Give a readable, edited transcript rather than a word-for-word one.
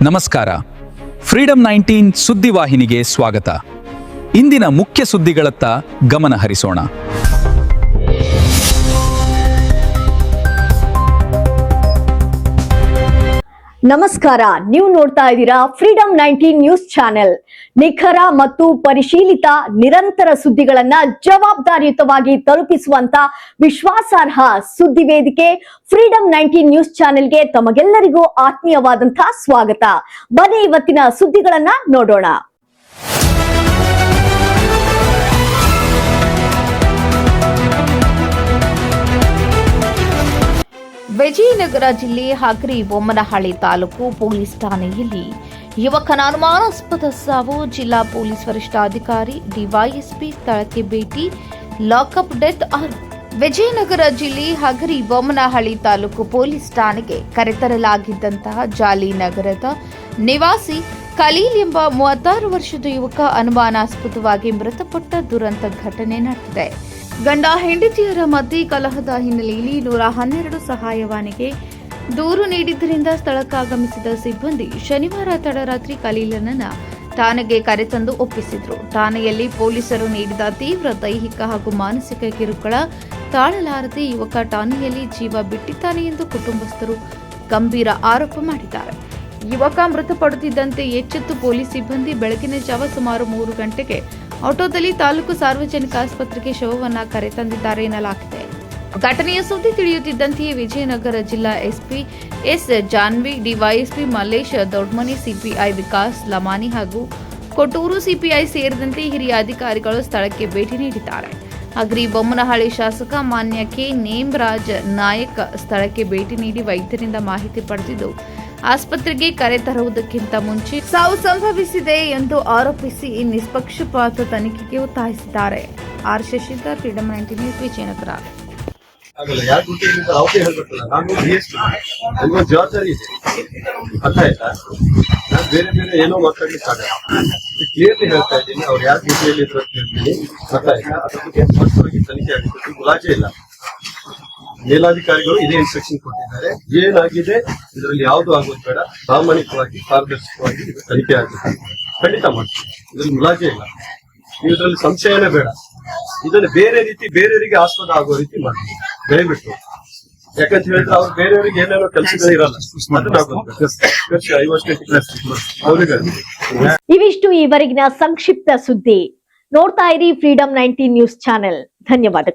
ನಮಸ್ಕಾರ. ಫ್ರೀಡಂ 19 ಸುದ್ದಿವಾಹಿನಿಗೆ ಸ್ವಾಗತ. ಇಂದಿನ ಮುಖ್ಯ ಸುದ್ದಿಗಳತ್ತ ಗಮನ ಹರಿಸೋಣ. ನಮಸ್ಕಾರ, ನೀವು ನೋಡ್ತಾ ಇದ್ದೀರಾ ಫ್ರೀಡಂ 19 ನ್ಯೂಸ್ ಚಾನೆಲ್. ನಿಖರ ಮತ್ತು ಪರಿಶೀಲಿತ ನಿರಂತರ ಸುದ್ದಿಗಳನ್ನ ಜವಾಬ್ದಾರಿಯುತವಾಗಿ ತಲುಪಿಸುವಂತ ವಿಶ್ವಾಸಾರ್ಹ ಸುದ್ದಿ ವೇದಿಕೆ ಫ್ರೀಡಂ 19 ನ್ಯೂಸ್ ಚಾನೆಲ್ಗೆ ತಮಗೆಲ್ಲರಿಗೂ ಆತ್ಮೀಯವಾದಂತಹ ಸ್ವಾಗತ. ಬನ್ನಿ ಇವತ್ತಿನ ಸುದ್ದಿಗಳನ್ನ ನೋಡೋಣ. ವಿಜಯನಗರ ಜಿಲ್ಲೆ ಹಗರಿ ಬೊಮ್ಮನಹಳ್ಳಿ ತಾಲೂಕು ಪೊಲೀಸ್ ಠಾಣೆಯಲ್ಲಿ ಯುವಕನ ಅನುಮಾನಾಸ್ಪದ ಸಾವು. ಜಿಲ್ಲಾ ಪೊಲೀಸ್ ವರಿಷ್ಠಾಧಿಕಾರಿ ಡಿವೈಎಸ್ಪಿ ಸ್ಥಳಕ್ಕೆ ಭೇಟಿ, ಲಾಕಪ್ ಡೆತ್. ವಿಜಯನಗರ ಜಿಲ್ಲೆ ಹಗರಿ ಬೊಮ್ಮನಹಳ್ಳಿ ತಾಲೂಕು ಪೊಲೀಸ್ ಠಾಣೆಗೆ ಕರೆತರಲಾಗಿದ್ದಂತಹ ಜಾಲಿ ನಗರದ ನಿವಾಸಿ ಖಲೀಲ್ ಎಂಬ 36 ವರ್ಷದ ಯುವಕ ಅನುಮಾನಾಸ್ಪದವಾಗಿ ಮೃತಪಟ್ಟ ದುರಂತ ಘಟನೆ ನಡೆದಿದೆ. ಗಂಡ ಹೆಂಡತಿಯರ ಮಧ್ಯೆ ಕಲಹದ ಹಿನ್ನೆಲೆಯಲ್ಲಿ 112 ಸಹಾಯವಾಣಿಗೆ ದೂರು ನೀಡಿದ್ದರಿಂದ ಸ್ಥಳಕ್ಕಾಗಮಿಸಿದ ಸಿಬ್ಬಂದಿ ಶನಿವಾರ ತಡರಾತ್ರಿ ಖಲೀಲನನ್ನ ಠಾಣೆಗೆ ಕರೆತಂದು ಒಪ್ಪಿಸಿದ್ರು. ಠಾಣೆಯಲ್ಲಿ ಪೊಲೀಸರು ನೀಡಿದ ತೀವ್ರ ದೈಹಿಕ ಹಾಗೂ ಮಾನಸಿಕ ಕಿರುಕುಳ ತಾಳಲಾರದೆ ಯುವಕ ಠಾಣೆಯಲ್ಲಿ ಜೀವ ಬಿಟ್ಟಿದ್ದಾನೆ ಎಂದು ಕುಟುಂಬಸ್ಥರು ಗಂಭೀರ ಆರೋಪ ಮಾಡಿದ್ದಾರೆ. ಯುವಕ ಮೃತಪಡುತ್ತಿದ್ದಂತೆ ಎಚ್ಚೆತ್ತು ಪೊಲೀಸ್ ಸಿಬ್ಬಂದಿ ಬೆಳಗಿನ ಜಾವ ಸುಮಾರು 3 ಗಂಟೆಗೆ ಆಟೋದಲ್ಲಿ ತಾಲೂಕು ಸಾರ್ವಜನಿಕ ಆಸ್ಪತ್ರೆಗೆ ಶವವನ್ನ ಕರೆತಂದಿದ್ದಾರೆ ಎನ್ನಲಾಗಿದೆ. ಘಟನೆಯ ಸುದ್ದಿ ತಿಳಿಯುತ್ತಿದ್ದಂತೆಯೇ ವಿಜಯನಗರ ಜಿಲ್ಲಾ SP S Janvi, DYSP Mallesh Dodmani, CPI Vikas Lamani ಹಾಗೂ ಕೊಟ್ಟೂರು ಸಿಪಿಐ ಸೇರಿದಂತೆ ಹಿರಿಯ ಅಧಿಕಾರಿಗಳು ಸ್ಥಳಕ್ಕೆ ಭೇಟಿ ನೀಡಿದ್ದಾರೆ. ಹಗರಿ ಬೊಮ್ಮನಹಳ್ಳಿ ಶಾಸಕ ಮಾನ್ಯ ಕೆ ನೇಮರಾಜ್ ನಾಯಕ್ ಸ್ಥಳಕ್ಕೆ ಭೇಟಿ ನೀಡಿ ವೈದ್ಯರಿಂದ ಮಾಹಿತಿ ಪಡೆದಿದ್ದು ಆಸ್ಪತ್ರೆಗೆ ಕರೆತರುವುದಕ್ಕಿಂತ ಮುಂಚೆ ಸಾವು ಸಂಭವಿಸಿದೆ ಎಂದು ಆರೋಪಿಸಿ ನಿಷ್ಪಕ್ಷಪಾತ ತನಿಖೆಗೆ ಒತ್ತಾಯಿಸಿದ್ದಾರೆ. R Shashidhar, freedom 19 news, Vijayanagara. ಜವಾಬ್ದಾರಿ ಇದೆ, ಅರ್ಥ ಆಯ್ತಾ? ನಾನು ಬೇರೆ ಏನೋ ಮಾತಾಡ್ಲಿಕ್ಕೆ ಕ್ಲಿಯರ್ಲಿ ಹೇಳ್ತಾ ಇದ್ದೀನಿ. ಅವ್ರು ಯಾರ ಡ್ಯೂಟಿಯಲ್ಲಿ ಇದ್ರು ಅಂತ ಹೇಳ್ತೀನಿ, ಅರ್ಥ ಆಯ್ತಾ? ಅದ್ರ ಬಗ್ಗೆ ಸ್ಪಷ್ಟವಾಗಿ ತನಿಖೆ ಆಗುತ್ತೆ, ಮುಲಾಜೆ ಇಲ್ಲ. ಮೇಲಾಧಿಕಾರಿಗಳು ಇದೇ ಇನ್ಸ್ಟ್ರಕ್ಷನ್ ಕೊಟ್ಟಿದ್ದಾರೆ. ಏನಾಗಿದೆ ಇದರಲ್ಲಿ ಯಾವುದು ಆಗೋದು ಬೇಡ, ಪ್ರಾಮಾಣಿಕವಾಗಿ ಪಾರದರ್ಶಕವಾಗಿ ತನಿಖೆ ಆಗುತ್ತೆ, ಖಂಡಿತ ಮಾಡ್ತೀವಿ. ಇದರಲ್ಲಿ ಮುಲಾಜೆ ಇಲ್ಲ, ನೀವು ಇದರಲ್ಲಿ ಸಂಶಯನೇ ಬೇಡ. ಇದನ್ನು ಬೇರೆ ರೀತಿ ಬೇರೆಯವರಿಗೆ ಆಸ್ಪದ ಆಗೋ ರೀತಿ ಮಾಡ್ತೀವಿ ದಯವಿಟ್ಟು. ಯಾಕಂತ ಹೇಳಿದ್ರೆ ಅವ್ರು ಬೇರೆಯವರಿಗೆ ಏನೇನೋ ಕೆಲಸಗಳಿರಲ್ಲ, ಇವಿಷ್ಟು ಈವರೆಗಿನ ಸಂಕ್ಷಿಪ್ತ ಸುದ್ದಿ. ನೋಡ್ತಾ ಇರಿ ಫ್ರೀಡಂ 19 ನ್ಯೂಸ್ ಚಾನೆಲ್. ಧನ್ಯವಾದ.